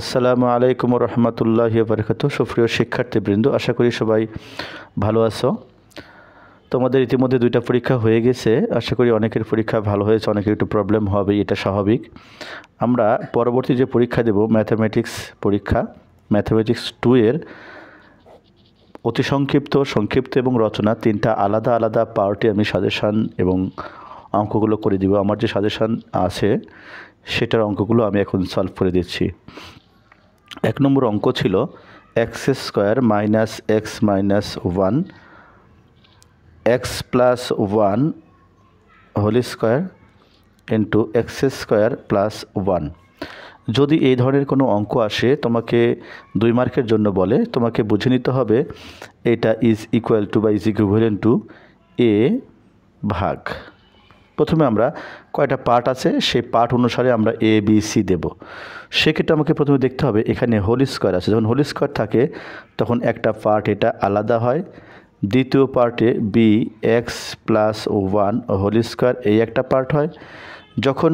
আসসালামু আলাইকুম রহমতুল্লাহি বারাকাতুহু। সুপ্রিয় শিক্ষার্থীবৃন্দ, আশা করি সবাই ভালো আছো। তোমাদের ইতিমধ্যে দুইটা পরীক্ষা হয়ে গেছে। আশা করি অনেকের পরীক্ষা ভালো হয়েছে, অনেকের একটু প্রবলেম হবে, এটা স্বাভাবিক। আমরা পরবর্তী যে পরীক্ষা দেব ম্যাথামেটিক্স পরীক্ষা, ম্যাথামেটিক্স 2 এর অতি সংক্ষিপ্ত, সংক্ষিপ্ত এবং রচনা তিনটা আলাদা আলাদা পার্টে আমি সাজেশান এবং অঙ্কগুলো করে দিব। আমার যে সাজেশান আছে সেটার অঙ্কগুলো আমি এখন সলভ করে দিচ্ছি। 1 নম্বর অঙ্ক ছিল x square minus x minus 1 x plus 1 whole square into x square plus 1। যদি এই ধরনের কোনো অঙ্ক আসে, তোমাকে 2 মার্কের জন্য বলে, তোমাকে বুঝে নিতে হবে এটা ইজ ইকুয়াল টু বা ইজ ইকুইভ্যালেন্ট টু এ ভাগ। প্রথমে আমরা কয়টা পার্ট আছে সেই পার্ট অনুসারে আমরা এ বি সি দেব। সেক্ষেত্রে আমাকে প্রথমে দেখতে হবে এখানে হোল স্কোয়ার আছে। যখন হোল স্কোয়ার থাকে তখন একটা পার্ট এটা আলাদা হয়। দ্বিতীয় পার্টে b x plus 1 whole square এই একটা পার্ট হয়। যখন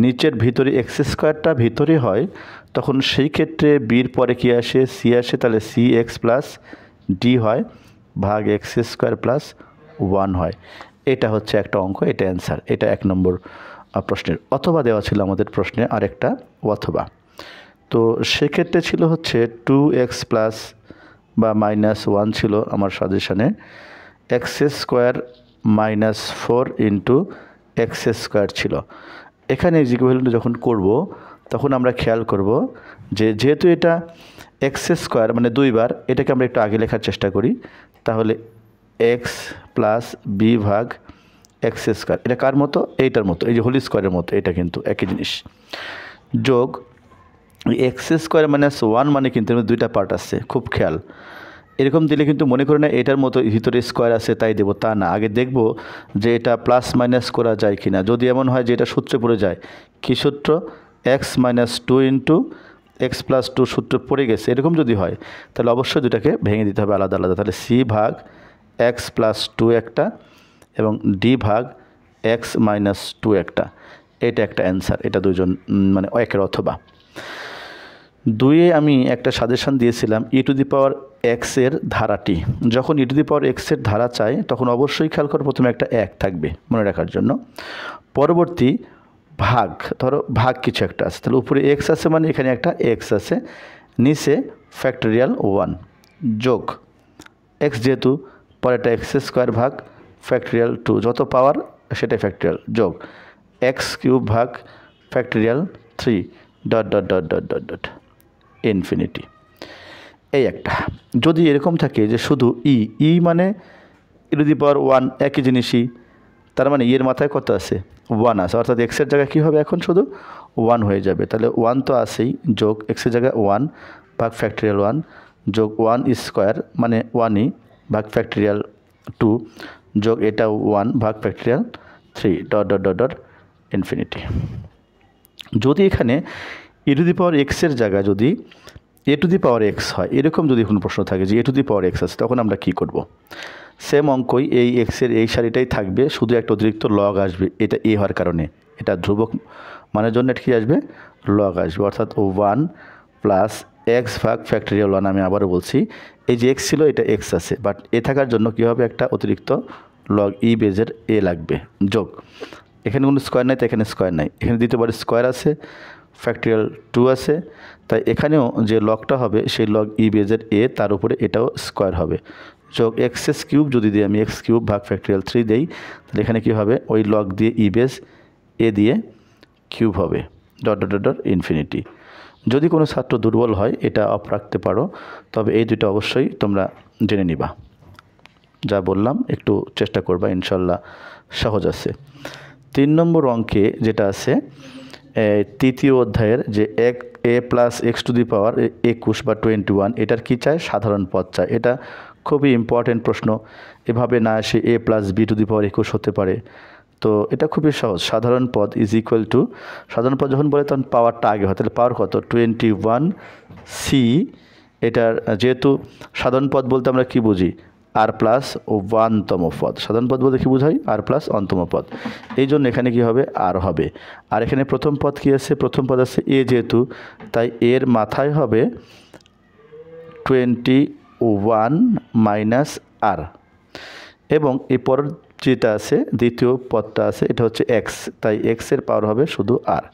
নিচের ভিতরে এক্স স্কোয়ারটা ভিতরে হয় তখন সেই ক্ষেত্রে বির পরে কি আসে, সি আসে, তাহলে সি এক্স প্লাস ডি হয় ভাগ এক্স স্কোয়ার প্লাস 1 হয়। এটা হচ্ছে একটা অঙ্ক, এটা অ্যান্সার। এটা 1 নম্বর প্রশ্নের। অথবা দেওয়া ছিল আমাদের প্রশ্নে আরেকটা অথবা। তো সেক্ষেত্রে ছিল হচ্ছে 2x প্লাস বা মাইনাস 1 ছিল আমার সাজেশানে, x square minus 4 into x square ছিল। এখানে ইকুইভ্যালেন্ট যখন করব তখন আমরা খেয়াল করব যে যেহেতু এটা এক্স স্কোয়ার মানে 2 বার, এটাকে আমরা একটু আগে লেখার চেষ্টা করি। তাহলে এক্স প্লাস বি ভাগ এক্স স্কোয়ার, এটা কার মতো? এইটার মতো, এই যে হোল স্কোয়ারের মতো, এটা কিন্তু একই জিনিস। যোগ এক্স স্কোয়ার মাইনাস 1 মানে কিন্তু দুইটা পার্ট আছে, খুব খেয়াল। এরকম দিলে কিন্তু মনে করে না এটার মতো ভিতরে স্কোয়ার আছে তাই দেবো, তা না। আগে দেখব যে এটা প্লাস মাইনাস করা যায় কি না। যদি এমন হয় যে এটা সূত্রে পড়ে যায়, কী সূত্র? X minus 2 into x plus 2 সূত্র পড়ে গেছে, এরকম যদি হয় তাহলে অবশ্যই দুটাকে ভেঙে দিতে হবে আলাদা আলাদা। তাহলে সি ভাগ এক্স প্লাস 2 একটা এবং ডি ভাগ এক্স মাইনাস 2 একটা, এটা একটা অ্যান্সার। এটা দুজন মানে একের অথবা। 2-এ আমি একটা সাজেশান দিয়েছিলাম ই টু দি পাওয়ার এক্সের ধারাটি। যখন ই টু দি পাওয়ার এক্সের ধারা চাই তখন অবশ্যই খেয়াল করে প্রথমে একটা 1 থাকবে মনে রাখার জন্য। পরবর্তী ভাগ, ধরো ভাগ কিছু একটা আছে, তাহলে উপরে এক্স আছে মানে এখানে একটা এক্স আছে, নিচে ফ্যাক্টোরিয়াল 1 যোগ এক্স যেহেতু পরেরটা এক্স স্কোয়ার ভাগ ফ্যাক্টোরিয়াল 2, যত পাওয়ার সেটাই ফ্যাক্টোরিয়াল, যোগ এক্স কিউব ভাগ factorial 3 dot dot dot dot dot dot infinity. এই একটা। যদি এরকম থাকে যে শুধু ই মানে ই টু দি পাওয়ার 1 একই জিনিসই, তার মানে এর মাথায় কত আছে? 1 আছে, অর্থাৎ এক্সের জায়গায় কী হবে এখন? শুধু 1 হয়ে যাবে। তাহলে 1 তো আছেই, যোগ এক্সের জায়গায় 1 ভাগ ফ্যাক্টোরিয়াল 1 যোগ 1 স্কোয়ার মানে 1ই ভাগ ফ্যাক্টোরিয়াল 2 যোগ এটা 1 ভাগ factorial 3 dot dot dot dot infinity. যদি এখানে ই টু দি পাওয়ার এক্সের জায়গায় যদি এ টু দি পাওয়ার এক্স হয়, এরকম যদি কোনো প্রশ্ন থাকে যে এ টু দি পাওয়ার এক্স আছে, তখন আমরা কী করব? সেম অঙ্কই, এই এক্সের এই সারিটাই থাকবে, শুধু একটা অতিরিক্ত লগ আসবে। এটা এ হওয়ার কারণে, এটা ধ্রুবক মানের জন্য এটা কী আসবে? লগ আসবে, অর্থাৎ 1 প্লাস এক্স ভাগ ফ্যাক্টোরিয়াল 1। আমি আবারও বলছি, এই যে এক্স ছিল এটা এক্স আছে, বাট এ থাকার জন্য কী হবে? একটা অতিরিক্ত লগ ই বেজের এ লাগবে, যোগ এখানে কোনো স্কোয়ার নাই, তাই এখানে স্কোয়ার নাই, এখানে দ্বিতীয়বার স্কোয়ার আছে, ফ্যাক্টোরিয়াল 2 আছে, তাই এখানেও যে লগটা হবে সেই লগ ই বেজের এ, তার উপরে এটাও স্কোয়ার হবে, যোগ এক্স কিউব যদি দিই আমি এক্স কিউব ভাগ ফ্যাক্টোরিয়াল 3 দেই, তাহলে এখানে কী হবে? ওই লগ দিয়ে ই বেজ এ দিয়ে কিউব হবে dot dot dot dot infinity. যদি কোনো ছাত্র দুর্বল হয় এটা অফ রাখতে পারো, তবে এই দুটো অবশ্যই তোমরা জেনে নিবা। যা বললাম একটু চেষ্টা করবা, ইনশাল্লাহ সহজ আছে। 3 নম্বর অঙ্কে যেটা আছে তৃতীয় অধ্যায়ের যে a plus x to the পাওয়ার 21 বা 21, এটার কী চায়? সাধারণ পদ চায়। এটা খুবই ইম্পর্টেন্ট প্রশ্ন। এভাবে না এসে এ প্লাস বি টু দি পাওয়ার 21 হতে পারে। তো এটা খুবই সহজ। সাধারণ পদ ইজ ইকুয়াল টু, সাধারণ পদ যখন বলে তখন পাওয়ারটা আগে হয়, তাহলে পাওয়ার কত? 21 সি। এটার যেহেতু সাধারণ পদ বলতে আমরা কি বুঝি? আর প্লাস 1তম পদ। সাধারণ পদ বলতে কী বোঝায়? আর প্লাস 1তম পদ। এই জন্য এখানে কি হবে? আর হবে। আর এখানে প্রথম পদ কী আছে? প্রথম পদ আছে এ যেহেতু, তাই এর মাথায় হবে 21 মাইনাস আর, এবং এই পরের যেটা আছে দ্বিতীয় পদটা আছে এটা হচ্ছে এক্স, তাই এক্সের পাওয়ার হবে শুধু আর।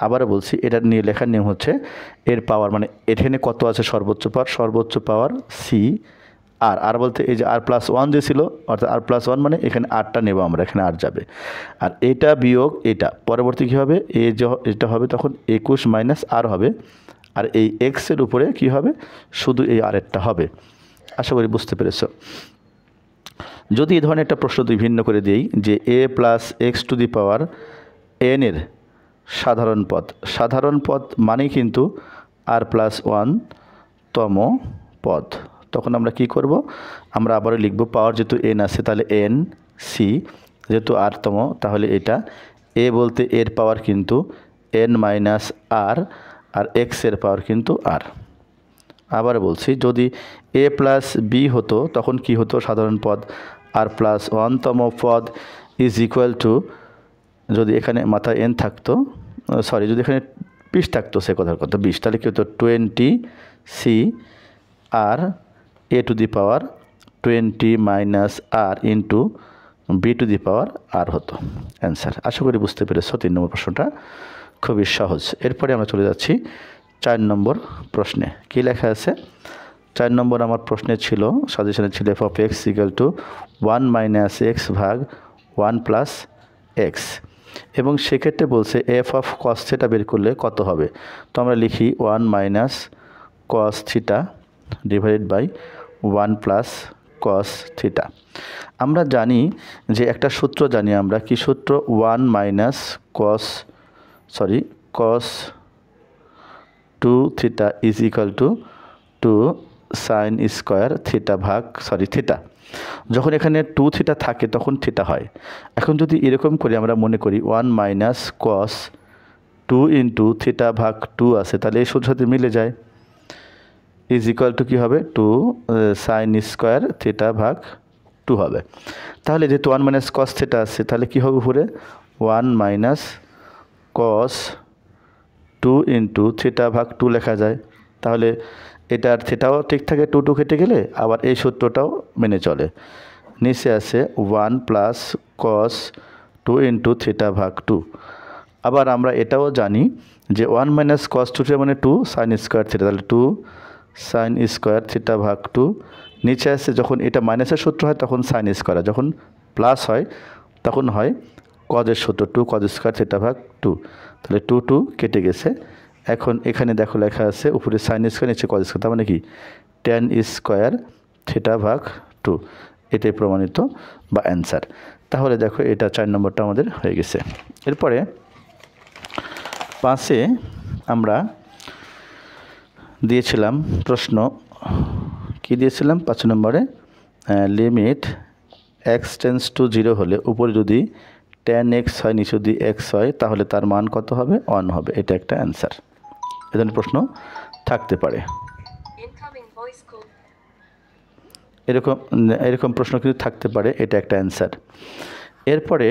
আবারও বলছি, এটা নিয়ে লেখার নিয়ম হচ্ছে এর পাওয়ার মানে এখানে কত আছে সর্বোচ্চ পাওয়ার সি আর। আর বলতে এই যে আর প্লাস 1 যে ছিল, অর্থাৎ আর প্লাস 1 মানে এখানে আরটা নেব আমরা, এখানে আর যাবে। আর এটা বিয়োগ এটা পরবর্তী কী হবে? এটা হবে তখন 21 মাইনাস আর হবে, আর এই এক্সের উপরে কি হবে? শুধু এই আরেরটা হবে। আশা করি বুঝতে পেরেছ। যদি এই ধরনের একটা প্রশ্ন তুই ভিন্ন করে দিই যে a plus x to the power n এর সাধারণ পদ মানেই কিন্তু আর প্লাস 1তম পদ, তখন আমরা কি করব? আমরা আবারও লিখব পাওয়ার যেহেতু এন আছে তাহলে এন সি, যেহেতু আরতম তাহলে এটা এ বলতে এর পাওয়ার কিন্তু এন মাইনাস আর, আর এক্সের পাওয়ার কিন্তু আর। আবার বলছি, যদি এ প্লাস বি হতো তখন কি হতো? সাধারণ পদ আর প্লাস 1তম পদ ইজ ইকুয়াল টু, যদি এখানে মাথায় এন থাকতো, যদি এখানে 20 থাকতো, সে কথার কথা 20, তাহলে কী হতো? 20 C r a to the power 20 minus r into b to the power r হতো অ্যান্সার। আশা করি বুঝতে পেরেছ। 3 নম্বর প্রশ্নটা খুবই সহজ। এরপরে আমরা চলে যাচ্ছি 4 নম্বর প্রশ্নে। কী লেখা আছে? 4 নম্বর আমার প্রশ্নে ছিল, সাজেশনে ছিল F of x equal to 1 minus x ভাগ 1 প্লাস এক্স, এবং সেক্ষেত্রে বলছে এফ অফ কস থিটা বের করলে কত হবে? তো আমরা লিখি 1 minus cos theta divided by 1 plus cos theta. আমরা জানি যে একটা সূত্র জানি আমরা, কি সূত্র? 1 minus cos 2 theta is equal two 2 sine square theta ভাগ থিটা। যখন এখানে 2 থিটা থাকে তখন থিটা হয়। এখন যদি এরকম করে আমরা মনে করি 1 মাইনাস কস 2 ইন্টু থিটা ভাগ 2 আছে, তাহলে এই সূত্রের সাথে মিলে যায়, ইজ ইকুয়াল টু কী হবে? 2 সাইন স্কোয়ার থিটা ভাগ 2 হবে। তাহলে যেহেতু 1 মাইনাস কস থিটা আছে, তাহলে কী হবে উপরে? 1 মাইনাস কস 2 ইন্টু থিটা ভাগ 2 লেখা যায়। তাহলে এটার থিটাও ঠিক থাকে, 2 কেটে গেলে, আবার এই সূত্রটাও মেনে চলে। নিচে আছে 1 প্লাস কস 2 ইন্টু থিটা ভাগ 2। আবার আমরা এটাও জানি যে 1 মাইনাস কস 2 মানে 2 সাইন স্কোয়ার থিটা, তাহলে 2 সাইন স্কোয়ার থিটা ভাগ 2। নিচে আসছে যখন এটা মাইনাসের সূত্র হয় তখন সাইন স্কোয়ার, যখন প্লাস হয় তখন হয় কজের সূত্র, 2 কজ স্কোয়ার থিটা ভাগ 2। তাহলে 2 কেটে গেছে। এখন এখানে দেখো লেখা আছে উপরে সাইন স্কোয়ার, নিচে কজ স্কোয়ার, তার মানে কি? tan স্কোয়ার থিটা ভাগ 2। এটাই প্রমাণিত বা অ্যান্সার। তাহলে দেখো এটা 4 নম্বরটা আমাদের হয়ে গেছে। এরপরে 5-এ আমরা দিয়েছিলাম প্রশ্ন, কি দিয়েছিলাম? 5 নম্বরে লিমিট এক্স টেন্স টু 0 হলে উপরে যদি tan x হয়, নিচে যদি x হয়, তাহলে তার মান কত হবে? 1 হবে। এটা একটা অ্যান্সার। এ ধরনের প্রশ্ন থাকতে পারে। এরকম প্রশ্ন কিন্তু থাকতে পারে, এটা একটা অ্যান্সার। এরপরে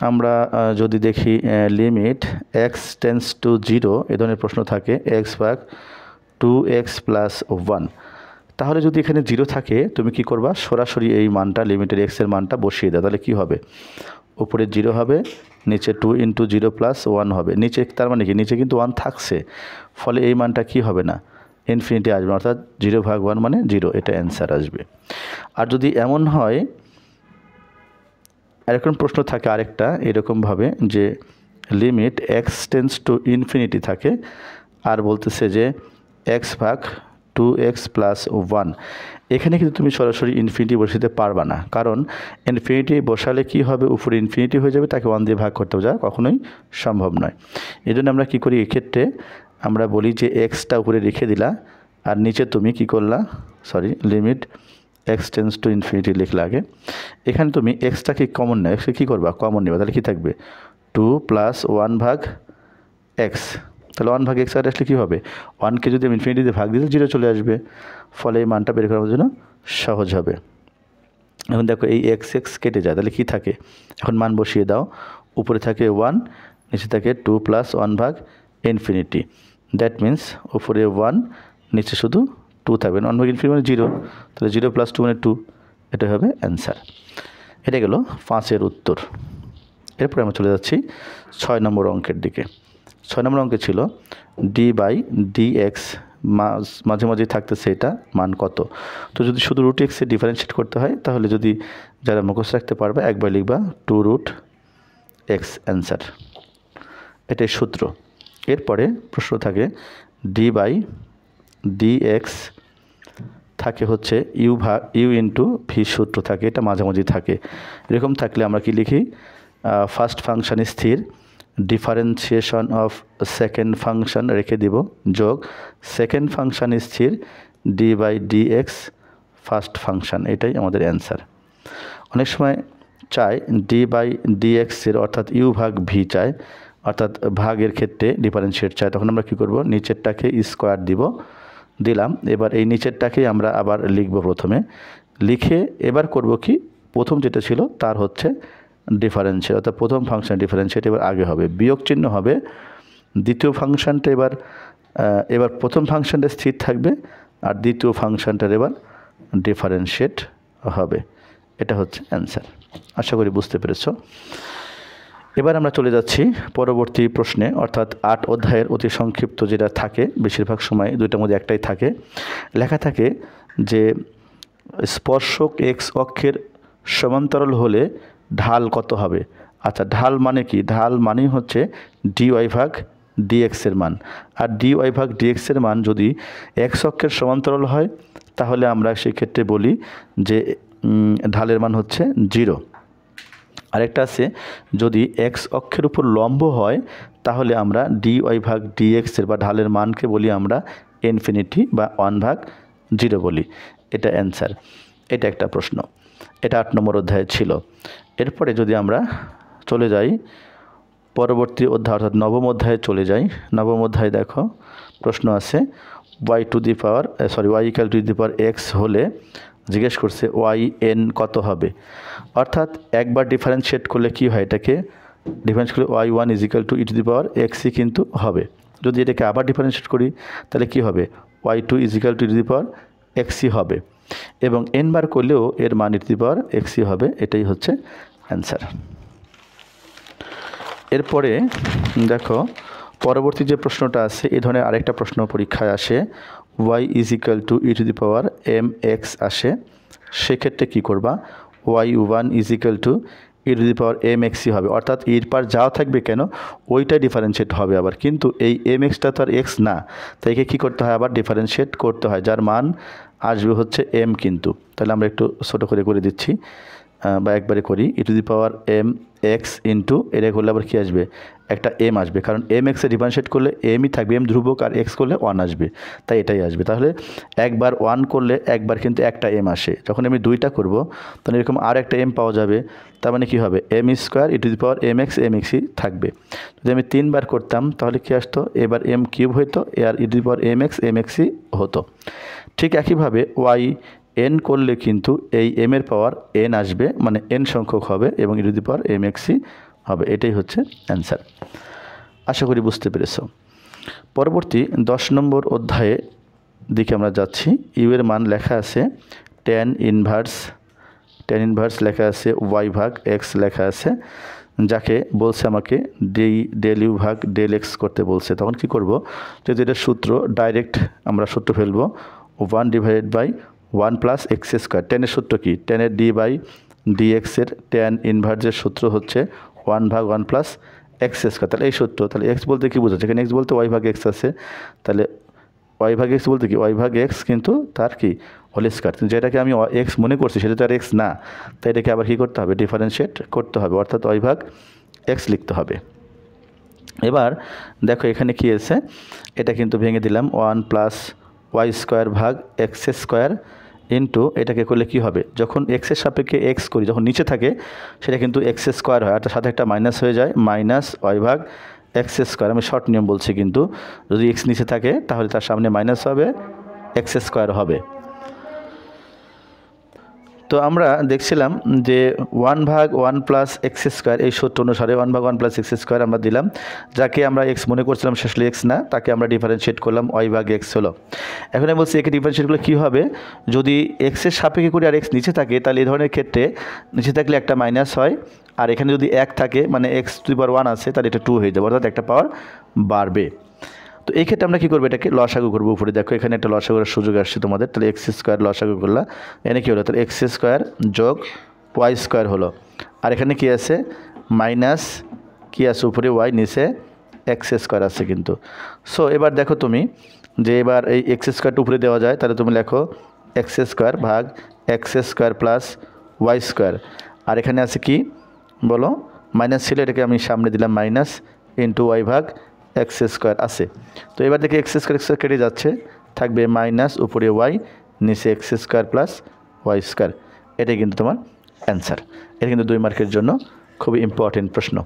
আমরা যদি দেখি লিমিট এক্স টেন্স টু 0, এ ধরনের প্রশ্ন থাকে এক্স ভাগ 2x প্লাস 1। তাহলে যদি এখানে 0 থাকে তুমি কি করবা? সরাসরি এই মানটা, লিমিটের এক্সের মানটা বসিয়ে দাও। তাহলে কি হবে? উপরে 0 হবে, নিচে 2 ইন্টু 0 প্লাস 1 হবে। নিচে তার মানে কি? নিচে কিন্তু 1 থাকছে, ফলে এই মানটা কি হবে না? ইনফিনিটি আসবে, অর্থাৎ 0 ভাগ 1 মানে 0, এটা অ্যান্সার আসবে। আর যদি এমন হয়, এরকম প্রশ্ন থাকে আরেকটা এরকমভাবে যে limit x tends to infinity থাকে, আর বলতেছে যে এক্স ভাগ 2x প্লাস 1। এখানে কিন্তু তুমি সরাসরি ইনফিনিটি বসাতে পারবা না, কারণ ইনফিনিটি বসালে কি হবে? উপরে ইনফিনিটি হয়ে যাবে, তাকে 1 দিয়ে ভাগ করতে যা কখনোই সম্ভব নয়। এই জন্য আমরা কী করি? এক্ষেত্রে আমরা বলি যে এক্সটা উপরে রেখে দিলা, আর নিচে তুমি কি করলা? Limit x tends to infinity লিখলা আগে। এখানে তুমি এক্সটাকে কমন নেয়, এক্সকে কী করবা? কমন নেবা। তাহলে কী থাকবে? 2 প্লাস 1 ভাগ এক্স। তাহলে 1 ভাগ এক্স আর আসলে কী হবে? 1কে যদি আমি ইনফিনিটিতে ভাগ দিতে 0 চলে আসবে, ফলে এই মানটা বের করার জন্য সহজ হবে। এখন দেখো এই এক্স এক্স কেটে যায়, তাহলে কী থাকে? এখন মান বসিয়ে দাও। উপরে থাকে 1, নিচে থাকে 2 + 1/∞। দ্যাট মিন্স উপরে 1, নিচে শুধু 2 থাকবে। 1/∞ মানে 0, তাহলে 0 + 2 মানে 2। এটা হবে অ্যান্সার। এটা গেল 5-এর উত্তর। এরপরে আমরা চলে যাচ্ছি 6 নম্বর অঙ্কের দিকে। 6 নম্বর অঙ্কে ছিল d/dx মাঝে মাঝে থাকতেছে, এটা মান কত? তো যদি শুধু √x এ ডিফারেন্সিয়েট করতে হয়, তাহলে যদি যারা মুখস্থ রাখতে পারবে একবার লিখবা 2√x অ্যান্সার, এটাই সূত্র। এরপরে প্রশ্ন থাকে d/dx থাকে হচ্ছে u ইন্টু ভি সূত্র থাকে, এটা মাঝামাঝি থাকে। এরকম থাকলে আমরা কি লিখি? ফার্স্ট ফাংশন স্থির, ডিফারেন্সিয়েশন অফ সেকেন্ড ফাংশন রেখে দিব, যোগ সেকেন্ড ফাংশন স্থির d/dx ফার্স্ট ফাংশন, এটাই আমাদের অ্যান্সার। অনেক সময় চায় d/dx এর অর্থাৎ u/v চায়, অর্থাৎ ভাগের ক্ষেত্রে ডিফারেন্সিয়েট চায়। তখন আমরা কী করব? নিচেরটাকে স্কোয়ার দিলাম। এবার এই নিচেরটাকেই আমরা আবার লিখব প্রথমে, লিখে এবার করব কি? প্রথম যেটা ছিল তার হচ্ছে ডিফারেন্সিয়েট, অর্থাৎ প্রথম ফাংশন ডিফারেন্সিয়েট এবার আগে হবে, বিয়োগ চিহ্ন হবে। দ্বিতীয় ফাংশনটা এবার প্রথম ফাংশনটা স্থির থাকবে, আর দ্বিতীয় ফাংশনটার এবার ডিফারেন্সিয়েট হবে। এটা হচ্ছে অ্যান্সার। আশা করি বুঝতে পেরেছো। এবার আমরা চলে যাচ্ছি পরবর্তী প্রশ্নে, অর্থাৎ 8 অধ্যায়ের অতি সংক্ষিপ্ত যেটা থাকে, বেশিরভাগ সময় দুইটার মধ্যে একটাই থাকে। লেখা থাকে যে স্পর্শক এক্স অক্ষের সমান্তরাল হলে ঢাল কত হবে? আচ্ছা, ঢাল মানে কি? ঢাল মানেই হচ্ছে dy/dx এর মান। আর dy/dx এর মান যদি এক্স অক্ষের সমান্তরাল হয়, তাহলে আমরা সেই ক্ষেত্রে বলি যে ঢালের মান হচ্ছে 0। আরেকটা আছে, যদি এক্স অক্ষের উপর লম্ব হয়, তাহলে আমরা dy/dx এর বা ঢালের মানকে বলি আমরা ইনফিনিটি বা 1/0 বলি। এটা অ্যান্সার। এটা একটা প্রশ্ন, এটা 8 নম্বর অধ্যায়ে ছিল। এরপরে যদি আমরা চলে যাই পরবর্তী অধ্যায়, অর্থাৎ নবম অধ্যায়ে চলে যাই। নবম অধ্যায়ে দেখো প্রশ্ন আছে y = x হলে জিজ্ঞেস করছে yn কত হবে? অর্থাৎ একবার ডিফারেন্সিয়েট করলে কি হয়? এটাকে ডিফারেন্স করলে y1 = e⁻x কিন্তু হবে। যদি এটাকে আবার ডিফারেন্সিয়েট করি, তাহলে কি হবে? y2 = e⁻x হবে, এবং n বার করলেও এর মান e⁻x হবে। এটাই হচ্ছে অ্যান্সার। এরপরে দেখো পরবর্তী যে প্রশ্নটা আছে, এই ধরনের আরেকটা প্রশ্ন পরীক্ষায় আসে, y = e⁻mx আসে। সেক্ষেত্রে কী করবা? y1 = e⁻mx হবে, অর্থাৎ এর পার যাও থাকবে কেন ওইটাই ডিফারেন্সিয়েট হবে আবার, কিন্তু এই mxটা তো আর x না, তাই একে কী করতে হয়? আবার ডিফারেন্সিয়েট করতে হয়, যার মান আসবে হচ্ছে m। কিন্তু তাহলে আমরা একটু ছোটো করে দিচ্ছি বা একবারে করি, e⁻mx ইন্টু এটা করলে আবার কী আসবে? একটা m আসবে, কারণ mx এ ডিফারেন্সিয়েট করলে mই থাকবে, m ধ্রুবক, আর x করলে 1 আসবে, তাই এটাই আসবে। তাহলে একবার 1 করলে একবার কিন্তু একটা m আসে। যখন আমি 2টা করব, তাহলে এরকম আর একটা m পাওয়া যাবে। তার মানে কী হবে? m² e⁻mx mxই থাকবে। যদি আমি 3 বার করতাম, তাহলে কী আসতো? এবার m³ হইতো, আর e⁻mx mxই হতো। ঠিক একইভাবে yn করলে কিন্তু এই m এর পাওয়ার n আসবে, মানে n সংখ্যক হবে, এবং e⁻mxই হবে। এটাই হচ্ছে অ্যান্সার। আশা করি বুঝতে পেরেছো। পরবর্তী 10 নম্বর অধ্যায়ে দিকে আমরা যাচ্ছি। ইউ এর মান লেখা আছে tan ইনভার্স লেখা আছে, y/x লেখা আছে, যাকে বলছে আমাকে del u/del x করতে বলছে। তখন কি করব? যদি এটা সূত্র ডাইরেক্ট আমরা সূত্র ফেলবো, 1/1 + x²। tan এর সূত্র কি? tan এর d/dx এর tan ইনভার্সের সূত্র হচ্ছে 1/1 + x²। তাহলে এই সূত্র, তাহলে x বলতে কি বোঝাচ্ছে? এখানে x বলতে y/x আছে, তাহলে y/x বলতে কি? y/x কিন্তু তার কি হোল স্কয়ার, যেটাকে আমি x মনে করছি সেটা তো আর x না, তাই এটাকে আবার কী করতে হবে? ডিফারেন্সিয়েট করতে হবে, অর্থাৎ y/x লিখতে হবে। এবার দেখো এখানে কি আছে, এটা কিন্তু ভেঙে দিলাম, 1 + y² x² ইন্টু এটাকে করলে কি হবে? যখন x এর সাপেক্ষে x করি, যখন নিচে থাকে সেটা কিন্তু x² হয়, আর তার সাথে একটা মাইনাস হয়ে যায়, -y/x²। আমি শর্ট নিয়ম বলছি, কিন্তু যদি x নিচে থাকে তাহলে তার সামনে মাইনাস হবে, x² হবে। তো আমরা দেখছিলাম যে 1/1 প্লাস এক্স স্কোয়ার এই সূত্র অনুসারে 1/1 প্লাস এক্স স্কোয়ার আমরা দিলাম, যাকে আমরা এক্স মনে করছিলাম আসলে এক্স না, তাকে আমরা ডিফারেন্সিয়েট করলাম y/x হলো। এখন আমি বলছি একে ডিফারেন্সিয়েট করলে কী হবে, যদি এক্সের সাপেক্ষে করি আর এক্স নিচে থাকে তাহলে এই ধরনের ক্ষেত্রে নিচে থাকলে একটা মাইনাস হয়, আর এখানে যদি 1 থাকে মানে x⁴ আছে তাহলে এটা 2 হয়ে যাবে, অর্থাৎ একটা পাওয়ার বাড়বে। তো এই ক্ষেত্রে আমরা কী করবো, এটাকে লসাগু করবো। উপরে দেখো এখানে একটা লসাগুর সুযোগ আসছে তোমাদের, তাহলে এক্স স্কোয়ার লসাগু করলা, এখানে কী হলো, তাহলে এক্স স্কোয়ার যোগ ওয়াই স্কোয়ার হলো। আর এখানে কী আছে, মাইনাস কী আছে উপরে ওয়াই, নিচে এক্স স্কোয়ার আছে কিন্তু। সো এবার দেখো তুমি যে এবার এই এক্স স্কোয়ারটা উপরে দেওয়া যায়, তাহলে তুমি লেখো এক্স স্কোয়ার ভাগ x square plus y square. আর এখানে আছে কি বলো, মাইনাস ছিল, এটাকে আমি সামনে দিলাম মাইনাস ইন্টু ওয়াই ভাগ এক্স স্কোয়ার আছে। তো এবার দেখি এক্স স্কোয়ার কেটে যাচ্ছে, থাকবে মাইনাস উপরে ওয়াই, নিচে x square plus y square. এটাই কিন্তু তোমার অ্যান্সার। এটা কিন্তু 2 মার্কের জন্য খুবই ইম্পর্টেন্ট প্রশ্ন।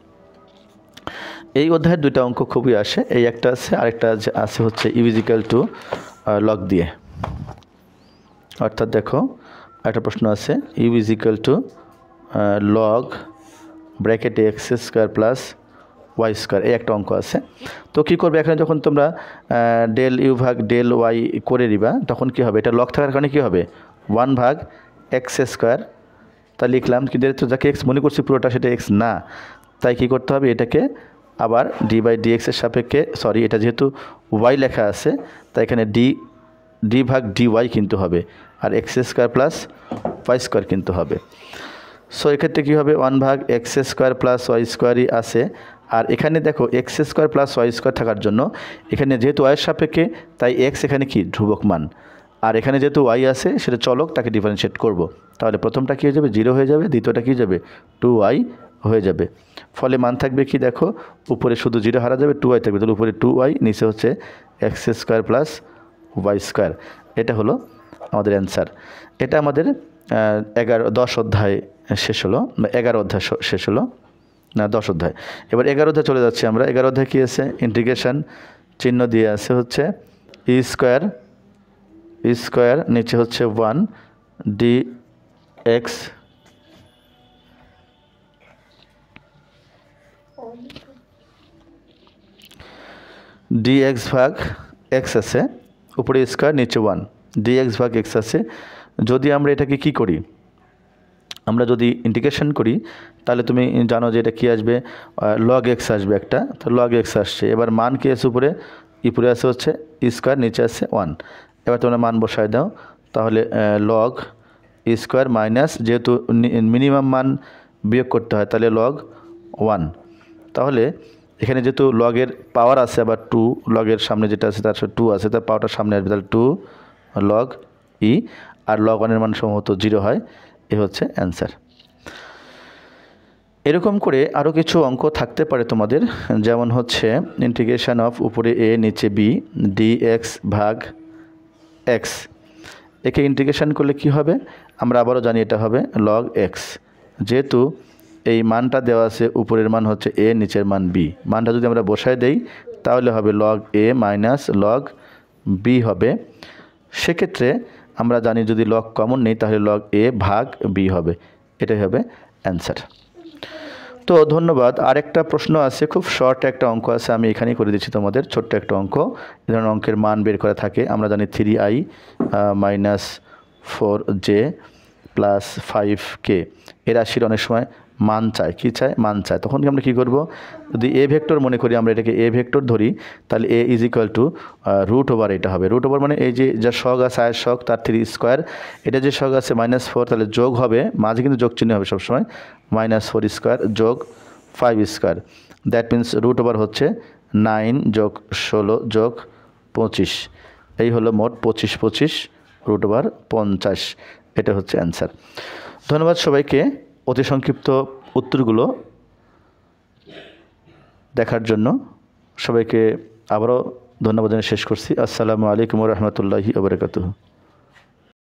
এই অধ্যায়ের 2টা অঙ্ক খুবই আসে, এই একটা আছে, আরেকটা আছে হচ্ছে ইউইজিক্যাল টু লগ দিয়ে। অর্থাৎ দেখো একটা প্রশ্ন আছে ইউইজিক্যাল টু লগ ব্র্যাকেটে x square plus y square, এই একটা অঙ্ক আছে। তো কী করবে, এখানে যখন তোমরা ডেল ইউ ভাগ ডেল ওয়াই করে দিবা তখন কী হবে, এটা লগ থাকার কারণে কী হবে 1/x স্কোয়ার, তা লিখলাম, কিন্তু যাকে এক্স মনে করছি পুরোটা সেটা এক্স না, তাই কী করতে হবে, এটাকে আবার d/dx এর সাপেক্ষে, সরি এটা যেহেতু ওয়াই লেখা আছে তাই এখানে d ভাগ dy কিন্তু হবে, আর x square plus y square কিন্তু হবে। সো এক্ষেত্রে কী হবে, 1/x স্কোয়ার প্লাস ওয়াই স্কোয়ারই আছে। আর এখানে দেখো x square plus y square থাকার জন্য এখানে যেহেতু ওয়াইয়ের সাপেক্ষে তাই এক্স এখানে কি ধ্রুবক মান, আর এখানে যেহেতু ওয়াই আছে সেটা চলক, তাকে ডিফারেন্সিয়েট করব। তাহলে প্রথমটা কী হয়ে যাবে 0 হয়ে যাবে, দ্বিতীয়টা কী যাবে 2y হয়ে যাবে। ফলে মান থাকবে কি দেখো, উপরে শুধু 0 হারা যাবে, 2y থাকবে, তাহলে উপরে 2y, নিচে হচ্ছে x square plus y square. এটা হলো আমাদের অ্যান্সার। এটা আমাদের 10 অধ্যায় শেষ হলো, 11 অধ্যায় শেষ হলো, না 10 অধ্যায়। এবার 11 অধ্যায় চলে যাচ্ছি আমরা। 11 অধ্যায় কী আছে, ইন্টিগ্রেশন চিহ্ন দিয়ে আছে হচ্ছে ই স্কোয়ার নিচে হচ্ছে 1 dx ভাগ এক্স আছে, উপরে স্কোয়ার নিচে 1 dx ভাগ এক্স আছে। যদি আমরা এটাকে কি করি, আমরা যদি ইন্টিগ্রেশন করি তাহলে তুমি জানো যে এটা কী আসবে, লগ এক্স আসবে একটা, তো লগ এক্স আসছে। এবার মান কী আছে উপরে, উপরে আছে হচ্ছে স্কোয়ার, নিচে আছে 1। এবার তোমরা মান বসায় দাও, তাহলে লগ স্কোয়ার মাইনাস, যেহেতু মিনিমাম মান বিয়োগ করতে হয় তাহলে লগ 1। তাহলে এখানে যেহেতু লগের পাওয়ার আছে আবার 2, লগের সামনে যেটা আছে তার সাথে 2 আছে, তার পাওয়ারটা সামনে আসবে, তাহলে 2 লগ ই, আর লগ 1-এর মান সম্ভবত 0 হয়। এ হচ্ছে অ্যান্সার। এরকম করে আরও কিছু অঙ্ক থাকতে পারে তোমাদের, যেমন হচ্ছে ইন্টিগ্রেশন অফ উপরে a নিচে b dx ভাগ x। একে ইন্টিগ্রেশন করলে কি হবে, আমরা আবারও জানি এটা হবে লগ x। যেহেতু এই মানটা দেওয়া আছে, উপরের মান হচ্ছে a, নিচের মান b, মানটা যদি আমরা বসায় দেই তাহলে হবে log a minus log b হবে। সেক্ষেত্রে আমরা জানি যদি লগ কমন নেই তাহলে লগ a ভাগ b হবে, এটাই হবে অ্যান্সার। তো ধন্যবাদ। আরেকটা প্রশ্ন আছে, খুব শর্ট একটা অঙ্ক আছে, আমি এখানেই করে দিচ্ছি তোমাদের, ছোট্ট একটা অঙ্ক। এই ধরনের অঙ্কের মান বের করা থাকে, আমরা জানি 3i minus 4j plus 5k, এর রাশির অনেক সময় মান চায়, কী চায়, মান চায়। তখন আমরা কী করব, যদি এ ভেক্টর মনে করি, আমরা এটাকে এ ভেক্টর ধরি, তাহলে a is equal to root over, এটা হবে রুট ওভার মানে এই যে যা শখ আছে আয়ের শখ তার 3 স্কোয়ার, এটা যে শখ আছে -4, তাহলে যোগ হবে, মাঝে কিন্তু যোগ চিহ্ন হবে সবসময়, -4 স্কোয়ার যোগ 5 স্কোয়ার, দ্যাট মিন্স রুট ওভার হচ্ছে 9 যোগ 16 যোগ 25, এই হলো মোট 25 রুট ওভার 50, এটা হচ্ছে অ্যান্সার। ধন্যবাদ সবাইকে অতি সংক্ষিপ্ত উত্তরগুলো দেখার জন্য। সবাইকে আবারও ধন্যবাদ জানিয়ে শেষ করছি। আসসালামু আলাইকুম ওয়া রাহমাতুল্লাহি ওয়া বারাকাতুহু।